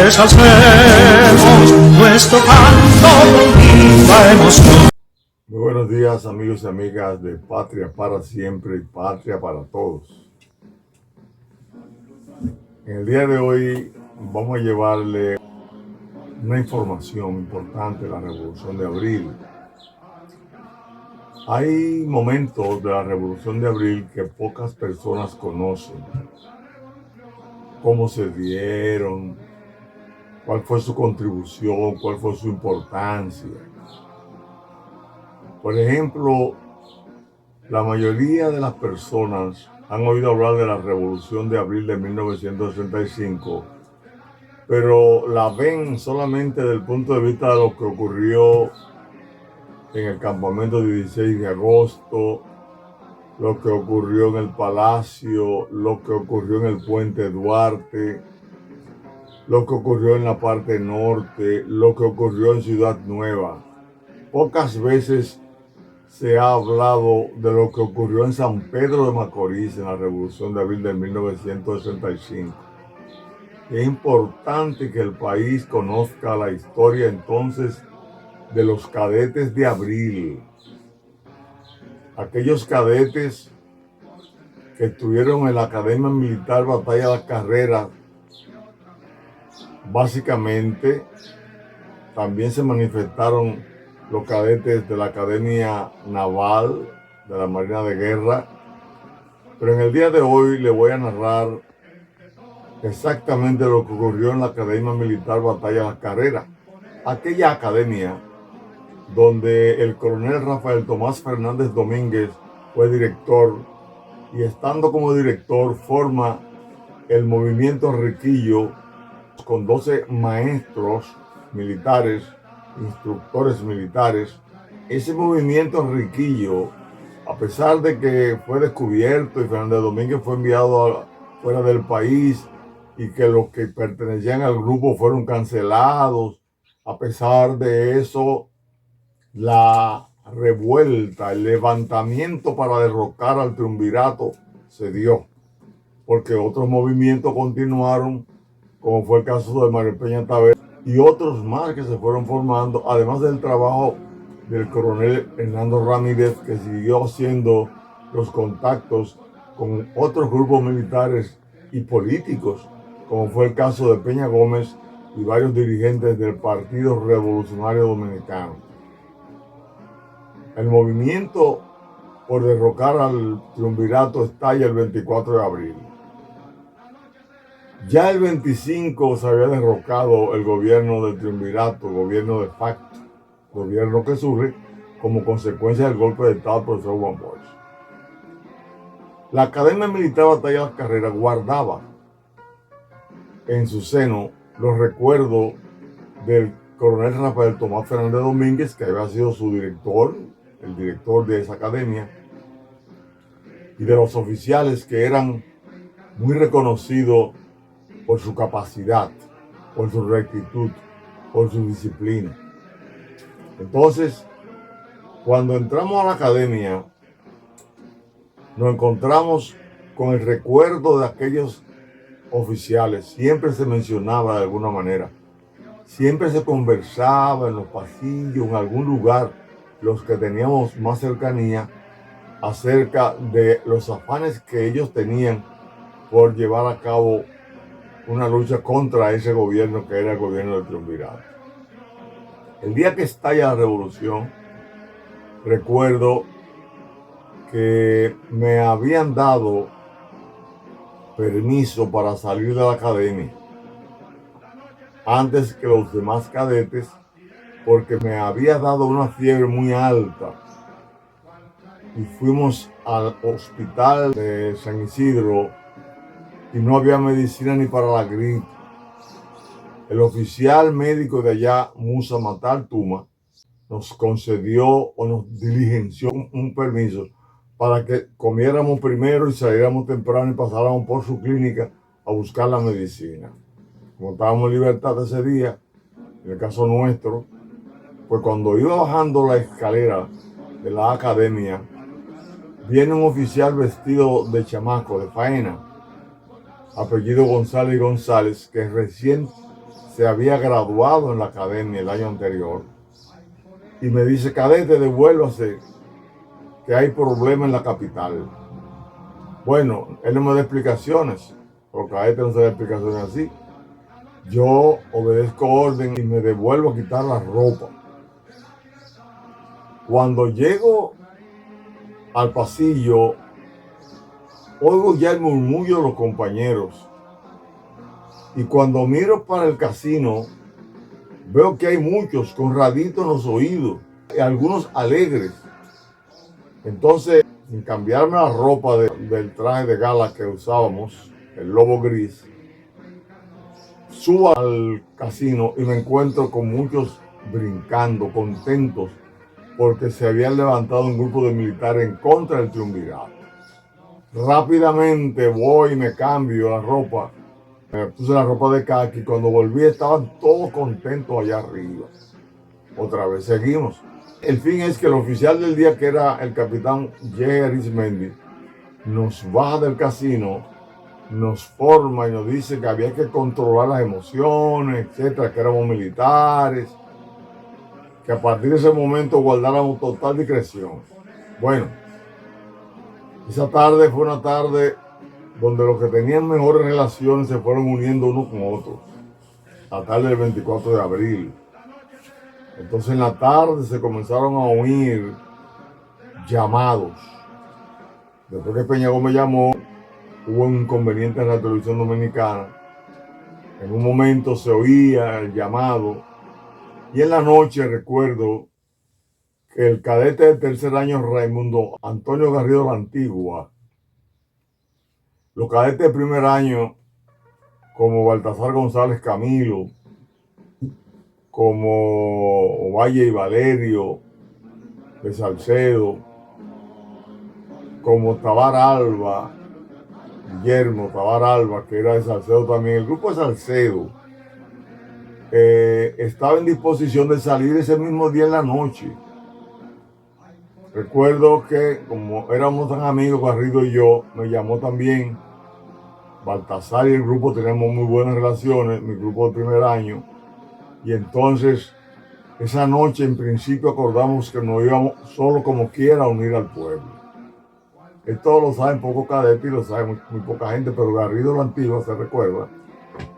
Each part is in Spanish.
ensalcemos nuestro canto con viva emoción. Muy buenos días, amigos y amigas de Patria para Siempre y Patria para Todos. En el día de hoy vamos a llevarle una información importante de la Revolución de Abril. Hay momentos de la Revolución de Abril que pocas personas conocen. Cómo se dieron, cuál fue su contribución, cuál fue su importancia. Por ejemplo, la mayoría de las personas han oído hablar de la Revolución de Abril de 1965, pero la ven solamente desde el punto de vista de lo que ocurrió en el campamento 16 de agosto, lo que ocurrió en el Palacio, lo que ocurrió en el Puente Duarte, lo que ocurrió en la parte norte, lo que ocurrió en Ciudad Nueva. Pocas veces se ha hablado de lo que ocurrió en San Pedro de Macorís en la Revolución de Abril de 1965. Es importante que el país conozca la historia entonces de los cadetes de Abril. Aquellos cadetes que estuvieron en la Academia Militar Batalla de las Carreras, básicamente también se manifestaron los cadetes de la Academia Naval de la Marina de Guerra, pero en el día de hoy le voy a narrar exactamente lo que ocurrió en la Academia Militar Batalla de las Carreras, aquella academia donde el coronel Rafael Tomás Fernández Domínguez fue director, y estando como director forma el movimiento Riquillo con 12 maestros militares, instructores militares. Ese movimiento Riquillo, a pesar de que fue descubierto y Fernández Domínguez fue enviado fuera del país y que los que pertenecían al grupo fueron cancelados, a pesar de eso, la revuelta, el levantamiento para derrocar al triunvirato se dio, porque otros movimientos continuaron, como fue el caso de Mario Peña Tavera y otros más que se fueron formando, además del trabajo del coronel Hernando Ramírez, que siguió haciendo los contactos con otros grupos militares y políticos, como fue el caso de Peña Gómez y varios dirigentes del Partido Revolucionario Dominicano. El movimiento por derrocar al triunvirato estalla el 24 de abril. Ya el 25 se había derrocado el gobierno del triunvirato, gobierno de facto, gobierno que surge como consecuencia del golpe de Estado del profesor Juan Bosch. La Academia Militar Batalla de las Carreras guardaba en su seno los recuerdos del coronel Rafael Tomás Fernández Domínguez, que había sido su director, el director de esa academia, y de los oficiales que eran muy reconocidos por su capacidad, por su rectitud, por su disciplina. Entonces, cuando entramos a la academia, nos encontramos con el recuerdo de aquellos oficiales. Siempre se mencionaba de alguna manera, siempre se conversaba en los pasillos, en algún lugar, los que teníamos más cercanía, acerca de los afanes que ellos tenían por llevar a cabo una lucha contra ese gobierno que era el gobierno del triunvirato. El día que estalla la revolución, recuerdo que me habían dado permiso para salir de la academia antes que los demás cadetes, porque me había dado una fiebre muy alta y fuimos al hospital de San Isidro y no había medicina ni para la gripe. El oficial médico de allá, Musa Matar Tuma, nos concedió o nos diligenció un permiso para que comiéramos primero y saliéramos temprano y pasáramos por su clínica a buscar la medicina. Como estábamos en libertad ese día, en el caso nuestro, pues cuando iba bajando la escalera de la academia, viene un oficial vestido de chamaco, de faena, apellido González González, que recién se había graduado en la academia el año anterior y me dice: cadete, devuélvase, que hay problema en la capital. Bueno, él no me da explicaciones, porque cadete no se da explicaciones así. Yo obedezco orden y me devuelvo a quitar la ropa. Cuando llego al pasillo, oigo ya el murmullo de los compañeros. Y cuando miro para el casino, veo que hay muchos con raditos en los oídos, y algunos alegres. Entonces, sin cambiarme la ropa del traje de gala que usábamos, el lobo gris, subo al casino y me encuentro con muchos brincando, contentos, porque se habían levantado un grupo de militares en contra del triunvirato. Rápidamente voy y me cambio la ropa. Me puse la ropa de caqui. Cuando volví estaban todos contentos allá arriba. Otra vez seguimos. El fin es que el oficial del día, que era el capitán J. Arismendi, nos baja del casino, nos forma y nos dice que había que controlar las emociones, etcétera, que éramos militares, que a partir de ese momento guardáramos total discreción. Bueno, esa tarde fue una tarde donde los que tenían mejores relaciones se fueron uniendo unos con otros. La tarde del 24 de abril. Entonces en la tarde se comenzaron a oír llamados. Después que Peñagó me llamó, hubo un inconveniente en la televisión dominicana. En un momento se oía el llamado. Y en la noche recuerdo que el cadete de tercer año Raimundo Antonio Garrido La Antigua, los cadetes de primer año como Baltasar González Camilo, como Valle y Valerio de Salcedo, como Tabar Alba, Guillermo Tabar Alba, que era de Salcedo también, el grupo de Salcedo, estaba en disposición de salir ese mismo día en la noche. Recuerdo que como éramos tan amigos, Garrido y yo, me llamó también Baltasar y el grupo. Tenemos muy buenas relaciones, mi grupo de primer año, y entonces esa noche en principio acordamos que nos íbamos solo como quiera a unir al pueblo. Esto lo saben pocos cadetes y lo sabe muy poca gente, pero Garrido La Antigua se recuerda,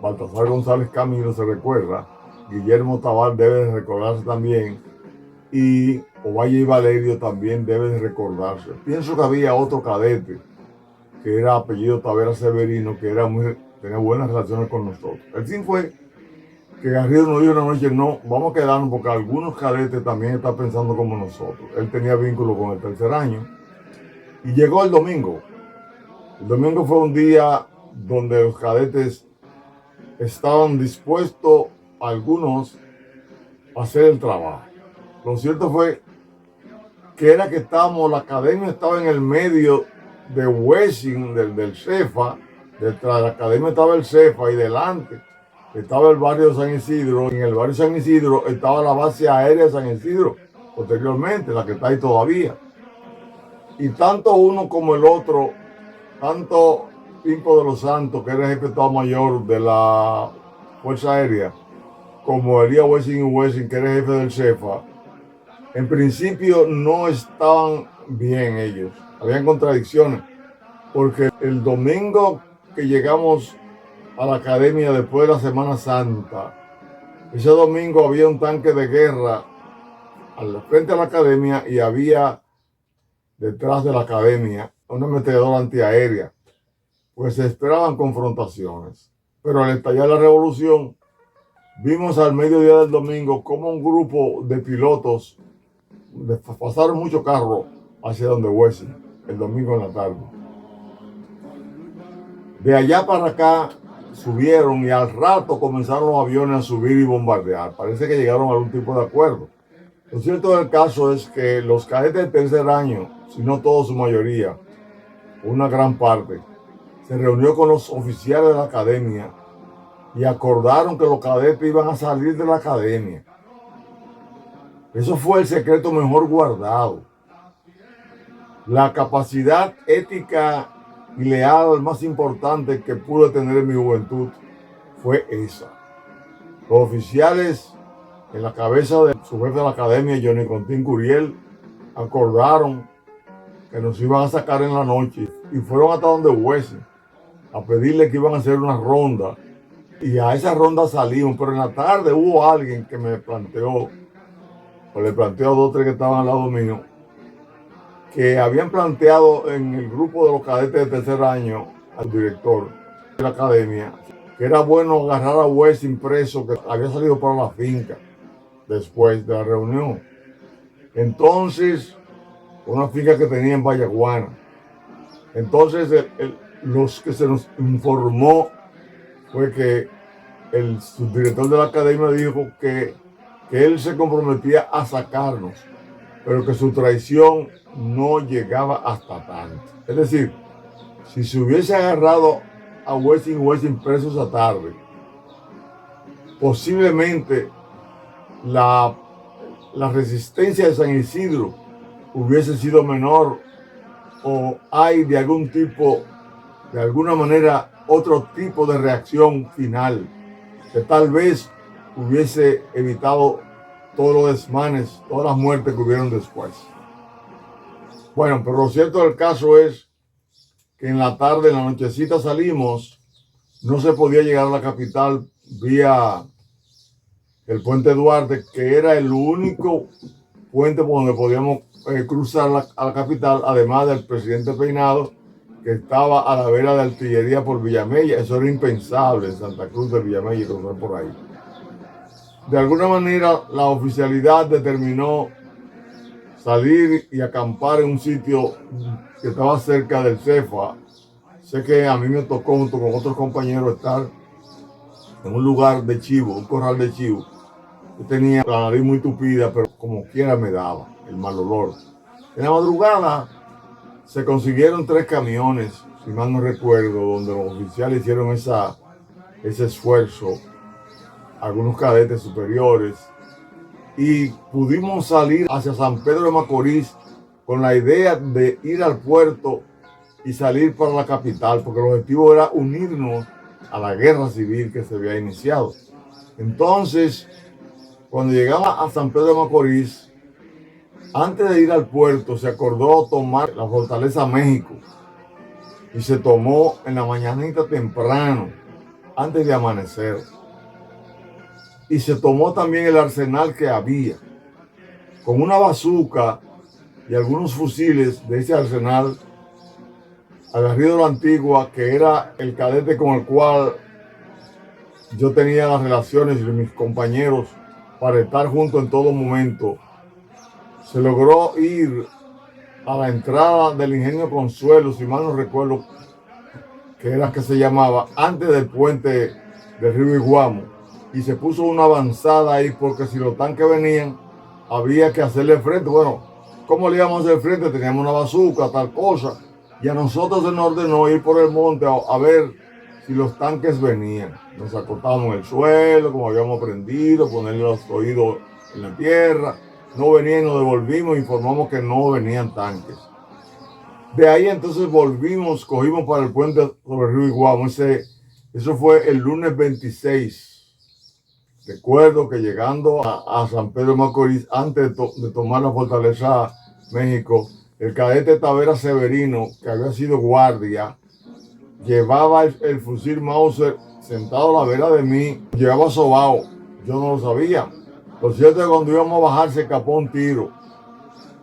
Baltasar González Camilo se recuerda, Guillermo Tabar debe de recordarse también, y Ovalle y Valerio también debe de recordarse. Pienso que había otro cadete que era apellido Tavera Severino, que tenía buenas relaciones con nosotros. El fin fue que Garrido nos dijo una noche: no, vamos a quedarnos porque algunos cadetes también están pensando como nosotros. Él tenía vínculo con el tercer año. Y llegó el domingo. El domingo fue un día donde los cadetes estaban dispuestos, algunos, a hacer el trabajo. Lo cierto fue que era que la academia estaba en el medio de Wessing, del CEFA. Detrás de la academia estaba el CEFA y delante estaba el barrio de San Isidro. En el barrio de San Isidro estaba la base aérea de San Isidro, posteriormente, la que está ahí todavía. Y tanto uno como el otro, tanto Pinto de los Santos, que era el jefe de Estado Mayor de la Fuerza Aérea, como Elías Wessing y Wessing, que era el jefe del CEFA, en principio no estaban bien ellos. Habían contradicciones, porque el domingo que llegamos a la academia después de la Semana Santa, ese domingo había un tanque de guerra al frente de la academia y había detrás de la academia una ametralladora antiaérea, pues se esperaban confrontaciones. Pero al estallar la revolución, vimos al mediodía del domingo como un grupo de pilotos pasaron muchos carros hacia donde Wessing el domingo en la tarde. De allá para acá subieron y al rato comenzaron los aviones a subir y bombardear. Parece que llegaron a algún tipo de acuerdo. Lo cierto del caso es que los cadetes del tercer año, si no todos, su mayoría, una gran parte, se reunió con los oficiales de la academia y acordaron que los cadetes iban a salir de la academia. Eso fue el secreto mejor guardado. La capacidad ética y leal más importante que pude tener en mi juventud fue esa. Los oficiales, en la cabeza de su jefe de la academia, Johnny Contín Curiel, acordaron que nos iban a sacar en la noche y fueron hasta donde Wessing a pedirle que iban a hacer una ronda. Y a esa ronda salimos, pero en la tarde hubo alguien que me planteó, o le planteó a dos o tres que estaban al lado mío, que habían planteado en el grupo de los cadetes de tercer año al director de la academia que era bueno agarrar a Wessing preso, que había salido para la finca después de la reunión. Entonces, una finca que tenía en Vallaguana. Entonces, los que se nos informó fue que el subdirector de la academia dijo que él se comprometía a sacarnos, pero que su traición no llegaba hasta tanto. Es decir, si se hubiese agarrado a Wessing preso esa tarde, posiblemente la resistencia de San Isidro hubiese sido menor, o hay de algún tipo, de alguna manera, otro tipo de reacción final que tal vez hubiese evitado todos los desmanes, todas las muertes que hubieron después. Bueno, pero lo cierto del caso es que en la tarde, en la nochecita salimos, no se podía llegar a la capital vía el puente Duarte, que era el único puente por donde podíamos cruzar a la capital, además del Presidente Peinado, que estaba a la vera de Artillería por Villamella. Eso era impensable en Santa Cruz de Villamella, cruzar por ahí. De alguna manera, la oficialidad determinó salir y acampar en un sitio que estaba cerca del CEFA. Sé que a mí me tocó, junto con otros compañeros, estar en un lugar de chivo, un corral de chivo. Yo tenía la nariz muy tupida, pero como quiera me daba el mal olor. En la madrugada se consiguieron 3 camiones, si mal no recuerdo, donde los oficiales hicieron ese esfuerzo, algunos cadetes superiores, y pudimos salir hacia San Pedro de Macorís con la idea de ir al puerto y salir para la capital, porque el objetivo era unirnos a la guerra civil que se había iniciado. Entonces, cuando llegamos a San Pedro de Macorís, antes de ir al puerto, se acordó tomar la Fortaleza México, y se tomó en la mañanita temprano, antes de amanecer. Y se tomó también el arsenal que había, con una bazuca y algunos fusiles de ese arsenal. Agarrido de la Antigua, que era el cadete con el cual yo tenía las relaciones y mis compañeros para estar juntos en todo momento, se logró ir a la entrada del Ingenio Consuelo, si mal no recuerdo, que era que se llamaba, antes del puente del río Iguamo, y se puso una avanzada ahí, porque si los tanques venían, había que hacerle frente. Bueno, ¿cómo le íbamos a hacer frente? Teníamos una bazuca, tal cosa, y a nosotros se nos ordenó ir por el monte a ver si los tanques venían. Nos acostábamos en el suelo, como habíamos aprendido, ponerle los oídos en la tierra. No venían, nos devolvimos, informamos que no venían tanques. De ahí entonces volvimos, cogimos para el puente sobre el río Iguamo. Eso fue el lunes 26. Recuerdo que llegando a San Pedro de Macorís, antes de tomar la Fortaleza México, el cadete Tavera Severino, que había sido guardia, llevaba el fusil Mauser sentado a la vera de mí, llevaba sobao. Yo no lo sabía. Lo cierto es que cuando íbamos a bajar se escapó un tiro,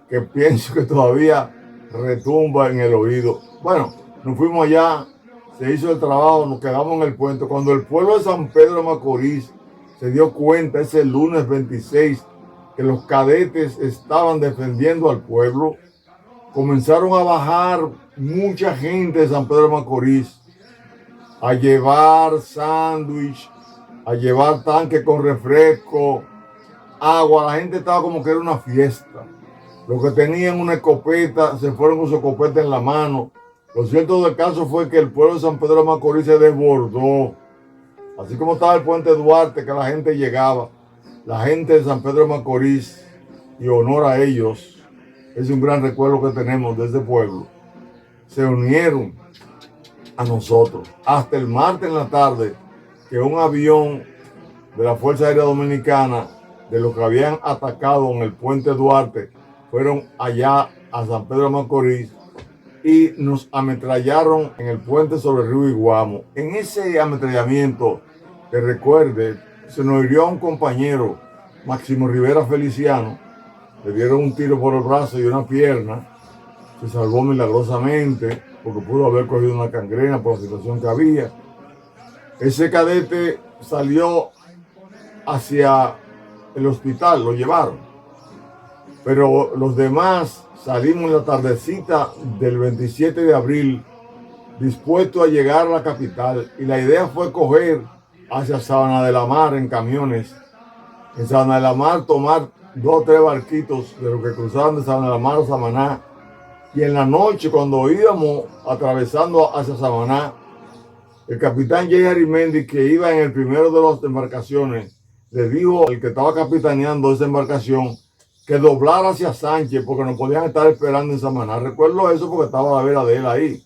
que pienso que todavía retumba en el oído. Bueno, nos fuimos allá, se hizo el trabajo, nos quedamos en el puente. Cuando el pueblo de San Pedro de Macorís se dio cuenta ese lunes 26 que los cadetes estaban defendiendo al pueblo, comenzaron a bajar mucha gente de San Pedro de Macorís a llevar sándwich, a llevar tanques con refresco, agua. La gente estaba como que era una fiesta. Los que tenían una escopeta se fueron con su escopeta en la mano. Lo cierto del caso fue que el pueblo de San Pedro de Macorís se desbordó. Así como estaba el puente Duarte, que la gente llegaba, la gente de San Pedro de Macorís, y honor a ellos, es un gran recuerdo que tenemos de ese pueblo, se unieron a nosotros. Hasta el martes en la tarde, que un avión de la Fuerza Aérea Dominicana, de los que habían atacado en el puente Duarte, fueron allá a San Pedro de Macorís y nos ametrallaron en el puente sobre el río Iguamo. En ese ametrallamiento, que recuerde, se nos hirió a un compañero, Máximo Rivera Feliciano, le dieron un tiro por el brazo y una pierna, se salvó milagrosamente porque pudo haber cogido una gangrena por la situación que había. Ese cadete salió hacia el hospital, lo llevaron, pero los demás salimos en la tardecita del 27 de abril dispuestos a llegar a la capital, y la idea fue coger hacia Sabana de la Mar en camiones. En Sabana de la Mar tomar 2 o 3 barquitos de los que cruzaban de Sabana de la Mar a Samaná, y en la noche cuando íbamos atravesando hacia Samaná, el capitán J. Arimendi, que iba en el primero de las embarcaciones, le dijo al que estaba capitaneando esa embarcación que doblara hacia Sánchez porque nos podían estar esperando en Samaná. Recuerdo eso porque estaba la vera de él ahí.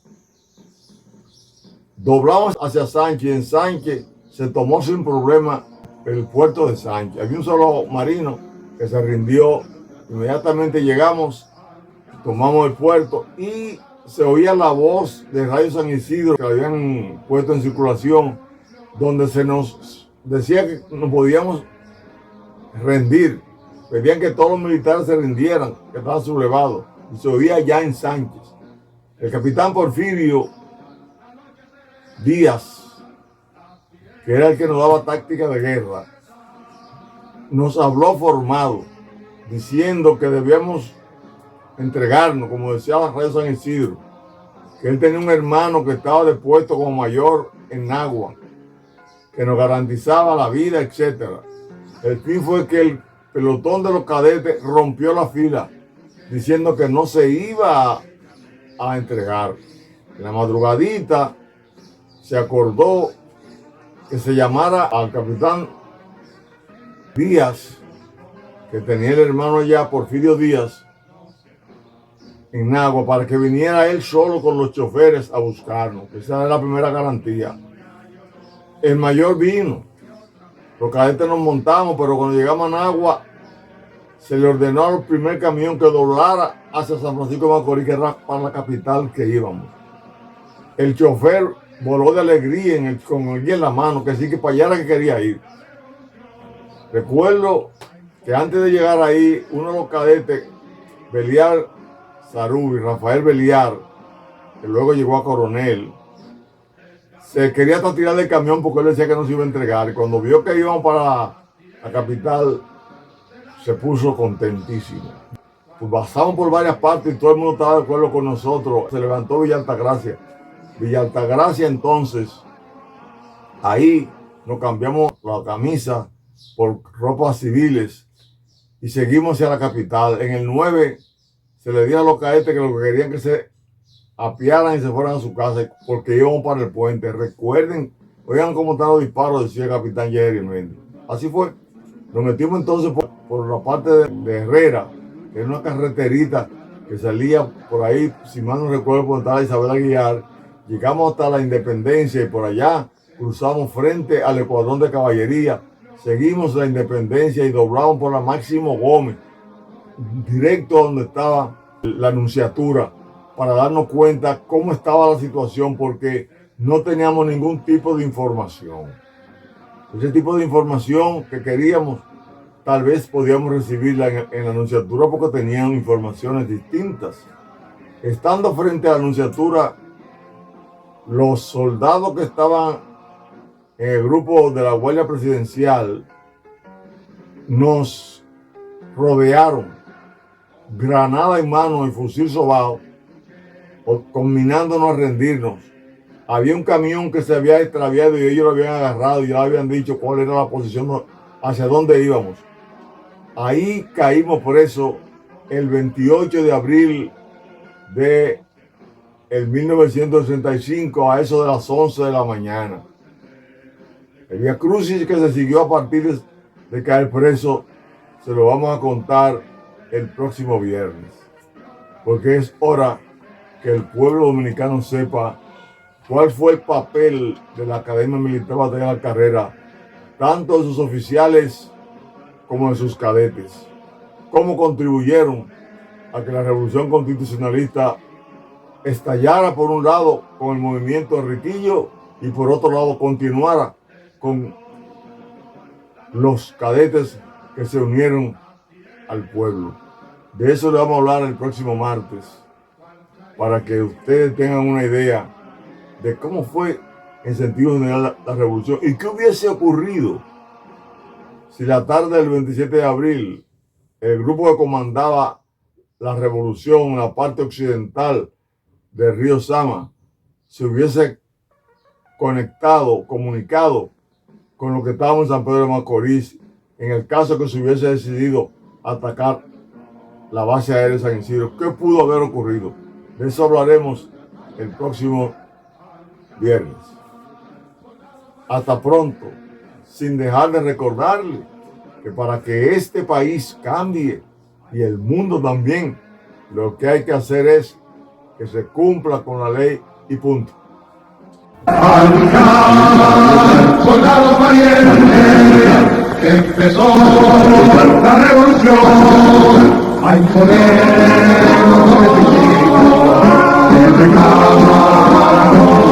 Doblamos hacia Sánchez y en Sánchez se tomó sin problema el puerto de Sánchez. Había un solo marino que se rindió. Inmediatamente llegamos, tomamos el puerto y se oía la voz de Radio San Isidro que habían puesto en circulación, donde se nos decía que nos podíamos rendir. Pedían que todos los militares se rindieran, que estaban sublevados. Y se oía ya en Sánchez. El capitán Porfirio Díaz, que era el que nos daba táctica de guerra, nos habló formado, diciendo que debíamos entregarnos, como decía la Radio San Isidro, que él tenía un hermano que estaba depuesto como mayor en Nagua, que nos garantizaba la vida, etc. El fin fue que el pelotón de los cadetes rompió la fila, diciendo que no se iba a entregar. En la madrugadita se acordó que se llamara al capitán Díaz, que tenía el hermano allá, Porfirio Díaz, en Nagua, para que viniera él solo con los choferes a buscarnos. Esa era la primera garantía. El mayor vino. Los cadetes nos montamos, pero cuando llegamos a Nagua, se le ordenó al primer camión que doblara hacia San Francisco de Macorís, que era para la capital que íbamos. El chofer voló de alegría con el guía en la mano, que sí que para allá era que quería ir. Recuerdo que antes de llegar ahí, uno de los cadetes, Beliar Sarubi, Rafael Beliar, que luego llegó a coronel, se quería hasta tirar del camión porque él decía que no se iba a entregar. Y cuando vio que íbamos para la capital, se puso contentísimo. Pues pasamos por varias partes y todo el mundo estaba de acuerdo con nosotros. Se levantó Villa Altagracia. Villa Altagracia, entonces, ahí nos cambiamos la camisa por ropas civiles y seguimos hacia la capital. En el 9 se le dio a los cadetes que lo que querían que se apiaran y se fueran a su casa porque íbamos para el puente. Recuerden, oigan cómo están los disparos, decía el capitán Jerry Méndez. Así fue. Nos metimos entonces por la parte de Herrera, que era una carreterita que salía por ahí, si mal no recuerdo, por estaba Isabel Aguilar. Llegamos hasta la Independencia y por allá cruzamos frente al Escuadrón de Caballería. Seguimos la Independencia y doblamos por la Máximo Gómez, directo donde estaba la Nunciatura, para darnos cuenta cómo estaba la situación, porque no teníamos ningún tipo de información. Ese tipo de información que queríamos, tal vez podíamos recibirla en la Nunciatura porque tenían informaciones distintas. Estando frente a la Nunciatura, los soldados que estaban en el grupo de la Guardia Presidencial nos rodearon, granada en mano y fusil sobao, combinándonos a rendirnos. Había un camión que se había extraviado y ellos lo habían agarrado y ya habían dicho cuál era la posición, hacia dónde íbamos. Ahí caímos presos el 28 de abril de 1965 a eso de las 11 de la mañana. El Vía Crucis que se siguió a partir de caer preso se lo vamos a contar el próximo viernes, porque es hora que el pueblo dominicano sepa cuál fue el papel de la Academia Militar Batallón de la Carrera tanto de sus oficiales como de sus cadetes, cómo contribuyeron a que la revolución constitucionalista estallara por un lado con el movimiento de Riquillo y por otro lado continuara con los cadetes que se unieron al pueblo. De eso le vamos a hablar el próximo martes, para que ustedes tengan una idea de cómo fue en sentido general la revolución y qué hubiese ocurrido si la tarde del 27 de abril el grupo que comandaba la revolución en la parte occidental del río Sama se hubiese comunicado con lo que estábamos en San Pedro de Macorís, en el caso que se hubiese decidido atacar la base aérea de San Isidro. ¿Qué pudo haber ocurrido? De eso hablaremos el próximo viernes. Hasta pronto, sin dejar de recordarle que para que este país cambie y el mundo también, lo que hay que hacer es que se cumpla con la ley y punto. Soldados valientes, empezó la revolución. Hay poder, no se reclama.